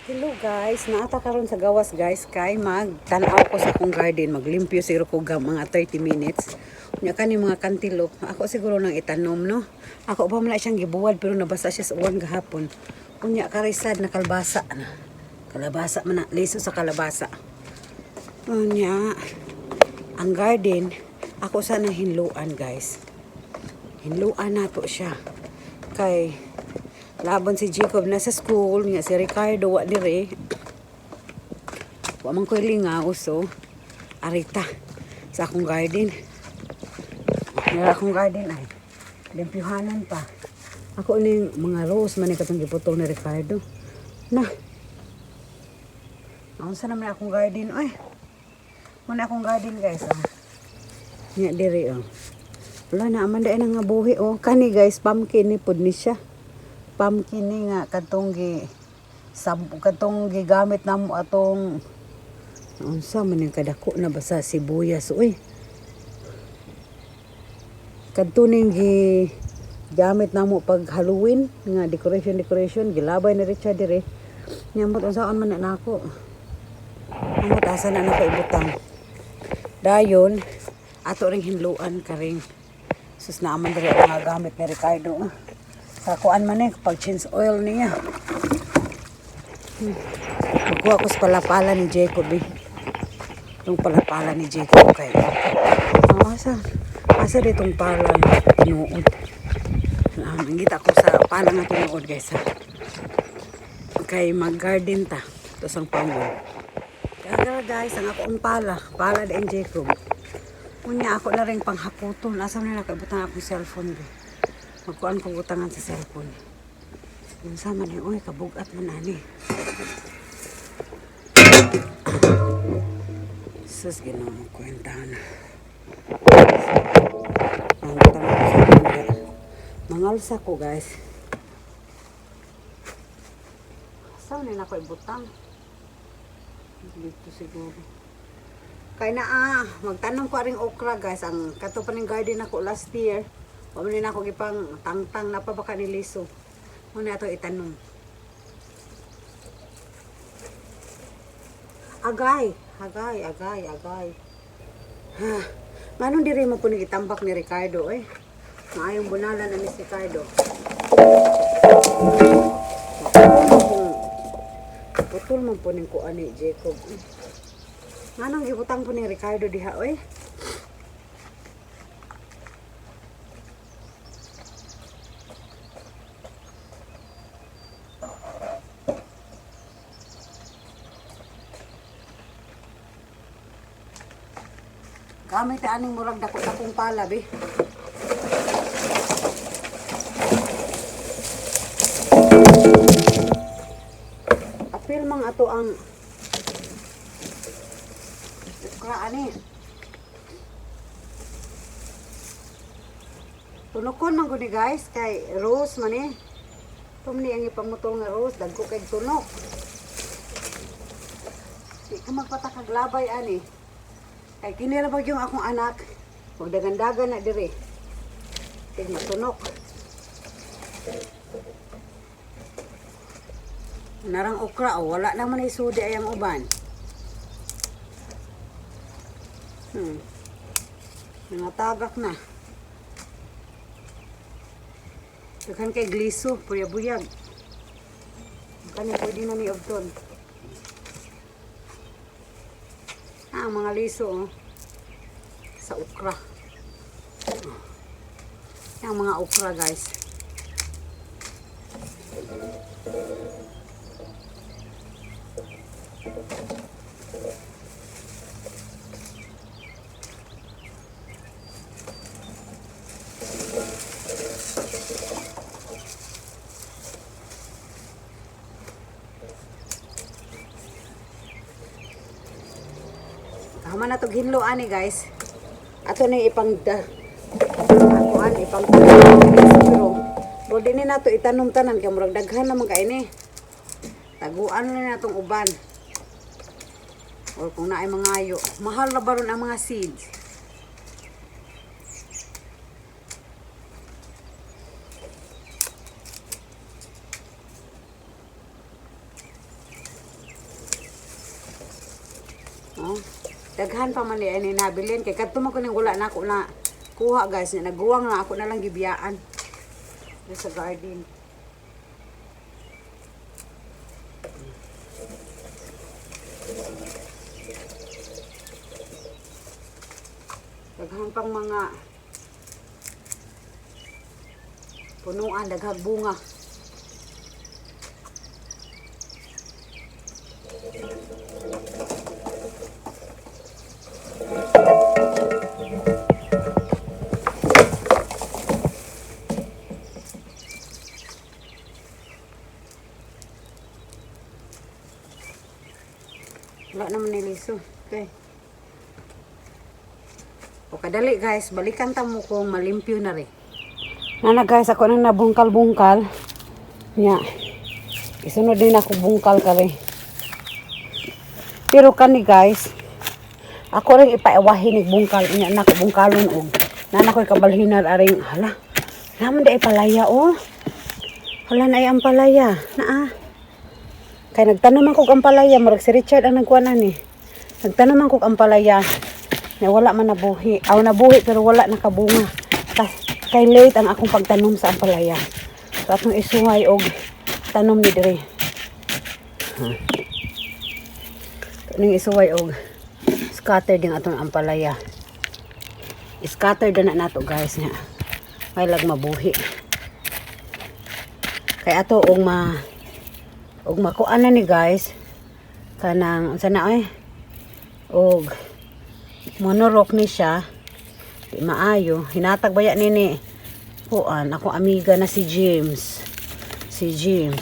Hello guys, naata karon sa gawas guys kay magtanaw ko sa akong garden, maglimpyo siguro ko mga 30 minutes. Nya kani mga kantilop, ako siguro nang itanom no. Ako ba man siyang gibuwad pero nabasa siya sa uwan gahapon. Unya karisad na kalbasa na. Kalabasa man na, liso sa kalabasa. Unya ang garden ako sana hinluan guys. Hinluan nato siya. Kay laban si Jacob nasa school, nga si Ricardo wa dire. Wa man ko'y lingaw so arita sa akong garden. Nara akong garden ay limpyuhanan pa. Ako ni mga rose man ni katong giputol ni Ricardo. Na. Unsa naman akong garden oy. Muna akong garden guys ah. Nya dire oh. Wala na man dai nga buhi oh. Kani guys pumpkin ni pud ni siya. Pumpkin ni nga katong gigamit namo atong unsa man yung kadako na basa sibuyas uy. Kadto ning gamit namo pag Halloween nga decoration gilabay ni Richard dire. Nyamot unsaon man na nako. Amot asa na nako ibutang. Dayon ato ring hinluan karing sus na man dire nga gamit ni Ricardo. Sa kuan man eh, pag change oil niya. Magkuha ko sa palapala ni Jacob eh. Itong palapala ni Jacob kay. Asa ditong pala na tinuod. Nangita ko sa pala nga tinuod guys ha. Kay mag-garden ta. Ito sang pangon. Kaya guys, ang akong pala din Jacob. Kunya ako na rin panghaputon. Asa na nakabutang akong cellphone be. Magkuhan kong utangan sa cellphone. Yung sama niya, uy, kabugat mo na ni. Sus, ginawa mo kwentahan. Mangalsa ko, guys. Saan nila ako ibutang? Dito siguro. Kaya na magtanong ko ring okra, guys. Ang kato pa ng garden ako last year. Pamili na ako ipang tangtang na pa baka ni liso. Muna ito itanong. Agay. Ha. Manong diri mo po ni itambak ni Ricardo eh. Maayong bunala na ni Ricardo. Putol mo po ni kuan ni Jacob. Manong gibutang po ni Ricardo diha eh. Gamit aning murag dako-dakong pala be. Apil mang ato ang ukra ani. Tunokon man gud guys kay rose man eh. Tumni ang ipamutol nga rose dagko kay tunok. Di ka magpatakag labay ani. Kay kinirabag yung akong anak. Huwag dagan-dagan na dire. Kaya matunok. Narang okra o. Wala naman isudi ayang uban. Nangatagak na. Dagan kay gliso. Puyab-buyag. Kanya pwede na ni Obton. Mga liso oh. Sa okra. Yung mga okra guys. Haman na itong hinlo ani guys. Ato na ipang pero din na ito itanom tanan kaya murag daghan naman kain eh. Taguan na itong uban. O kung naay mga ayo. Mahal na ba ron ang mga seeds? Oh. Daghan pa man ni nabilin kay kadto man ko ning wala na ako na kuha guys, nya naguwang na ako na lang gibiyaan. Sa garden. Daghan pang mga punuan, daghang bunga. Wala naman niliso. Okay. O kadali guys, balikan ta mo kung malimpyo na rin. Nana guys, ako nang nabungkal-bungkal. Nya. Isunod din ako bungkal ka rin. Pero kani guys, ako rin ipaiwahin ni bungkal. Nya na ko bungkalon og. Nana ko'y kabalhinar aring hala. Naman da ipalaya oh. Hala na ay ang palaya. Naa. Kaya nagtanong ako ang palaya, marag si Richard ang nagkuhanan eh. Nagtanong ako ang palaya, na wala man nabuhi. Aw nabuhi pero wala nakabunga. Kay late ang akong pagtanom sa ampalaya. So atong isuhay og tanom ni dire. Ning isuhay og scatter din atong ampalaya. Scatter din na nato guys nga. May lag mabuhi. Kay ato og makuan na ni guys kanang unsa na og monorok ni siya di maayo hinatag baya nini kuan ako amiga na si James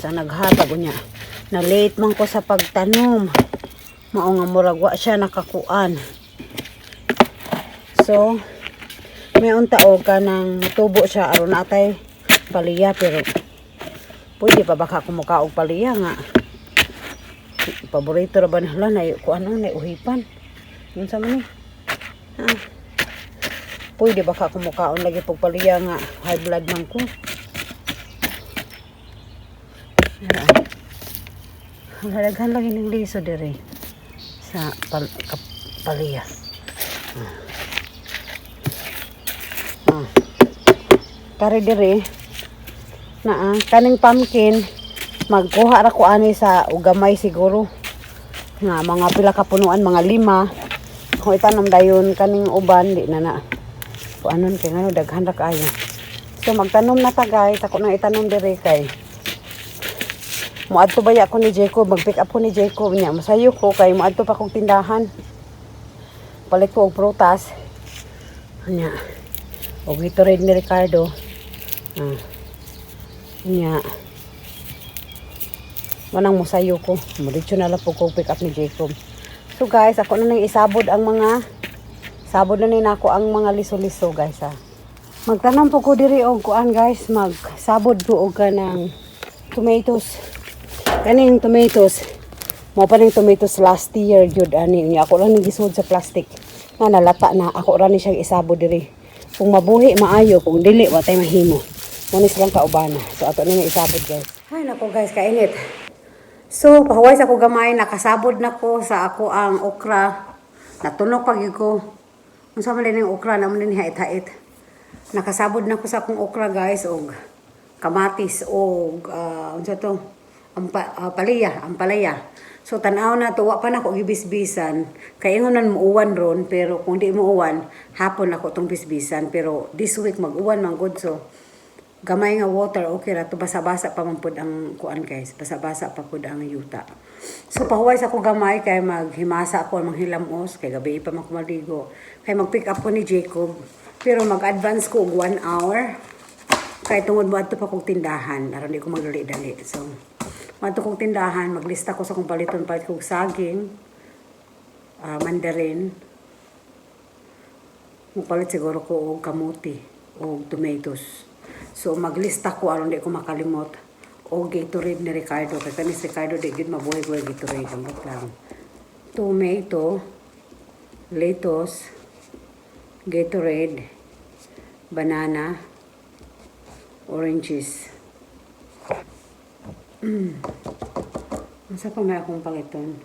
ang naghatag unya na late man ko sa pagtanom mao nga murag wa siya nakakuan so may unta og kanang matubo siya aron natay paliya pero pwede pa baka kumuka og paliya nga. Paborito ra ba nila na kung ano na uhipan. Unsa man ni? Pwede baka kumukaon lagi pag paliya nga high blood man ko. Halaghan lagi ng liso dire sa paliya. Kare dire na kaning pumpkin magkuha ra ko ani sa ugamay siguro nga mga pila ka punuan mga 5 kung itanom dayon kaning uban di na kuanon kay ngano daghan ra kaayo so magtanom na ta guys ako nang itanom dire kay moadto baya ko ni Jacob mag-pick up ko ni Jacob nya masayo ko kay moadto pa kong tindahan palit ko og prutas nya og Gatorade ni Ricardo nya manang musayo ko muritso na lang po ko pick up ni Jacob so guys ako na nang isabod ang mga sabod na ni nako ang mga liso-liso guys magtanong po ko diri og kuan guys magsabod ko og kanang tomatoes kaning tomatoes mo pa ning tomatoes last year jud ani unya ako lang nagisud sa plastic nga nalata na ako ra ni siyang isabod diri kung mabuhi maayo kung dili wa tay mahimo munis lang kaubana. So, ato na isabod, guys. Ay, nako, guys, kainit. So, pahuway sa ako gamay, nakasabod na ko sa ako ang okra. Natunog pag ko. Kung sa man din yung okra, naman din hait-hait. Nakasabod na ko sa akong okra, guys, og kamatis, og, unsa to? Ampalaya. So, tanaw na to, wa pa na ko gibisbisan. Kaya ingon mo uwan ron, pero kung di mo uwan, hapon ako tong bisbisan. Pero this week, mag-uwan, man good. So, gamay nga water, okay ra to basa-basa pa man pud ang kuan guys, basa-basa pa pud ang yuta. So pahuway sa ko gamay kay maghimasa ako ang manghilamos kay gabi pa man ko maligo. Kay mag-pick up ko ni Jacob, pero mag-advance ko og 1 hour. Kay tungod mo adto pa kog tindahan, aron di ko magdali-dali. So madto kog tindahan, maglista ko sa kong paliton palit kog saging, mandarin. Mupalit siguro ko og kamuti og tomatoes. So maglista ko aron di ko makalimot o Gatorade ni Ricardo kay kanis Ricardo di gid mabuhay ko Gatorade ang lang. Tomato, lettuce, Gatorade, banana, oranges. Asa pa may akong paliton?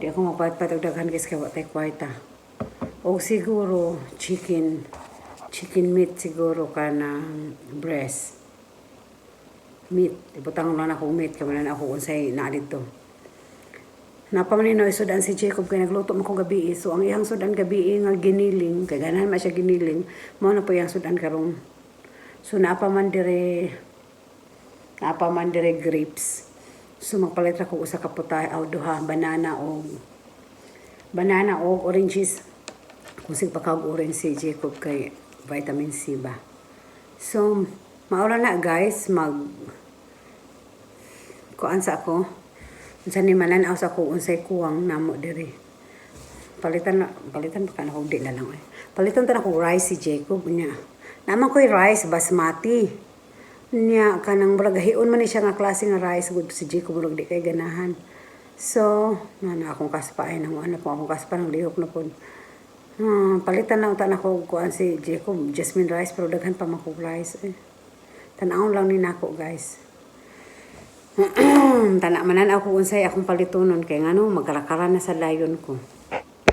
Di ako magpatpat og daghan guys kay wa tay kwarta. O siguro chicken meat siguro kanang breast. Meat. Ibutang lang ako meat kay man ako unsay naa dito. Napamanino isudan si Jacob kay nagluto man ko gabi. So ang iyang sudan gabi nga giniling, kay ganahan man siya giniling, mao na po iyang sudan karon. So napaman dire grapes. So magpalit ra ko usa ka putay aw duha banana o oranges. Kung sig pagkag orange si Jacob kay vitamin C ba. So maura na guys kuan sa ako. Unsa ni manan-aw sa ko unsay kuwang namo diri. Palitan pa kana ko di na lang eh. Palitan ta na ko rice si Jacob nya. Naman ko'y rice basmati. Nya kanang murag hiun man ni siya nga klase nga rice gud si Jacob murag di kay ganahan. So, na akong kaspaay nang ano po akong kaspa ng lihok na po. Palitan na utan ako kuan si Jacob jasmine rice pero daghan pa man ko rice eh. Tan-aw lang ni nako guys. Tana manan ako unsay akong palitonon kay ngano magkarakara na sa layon ko.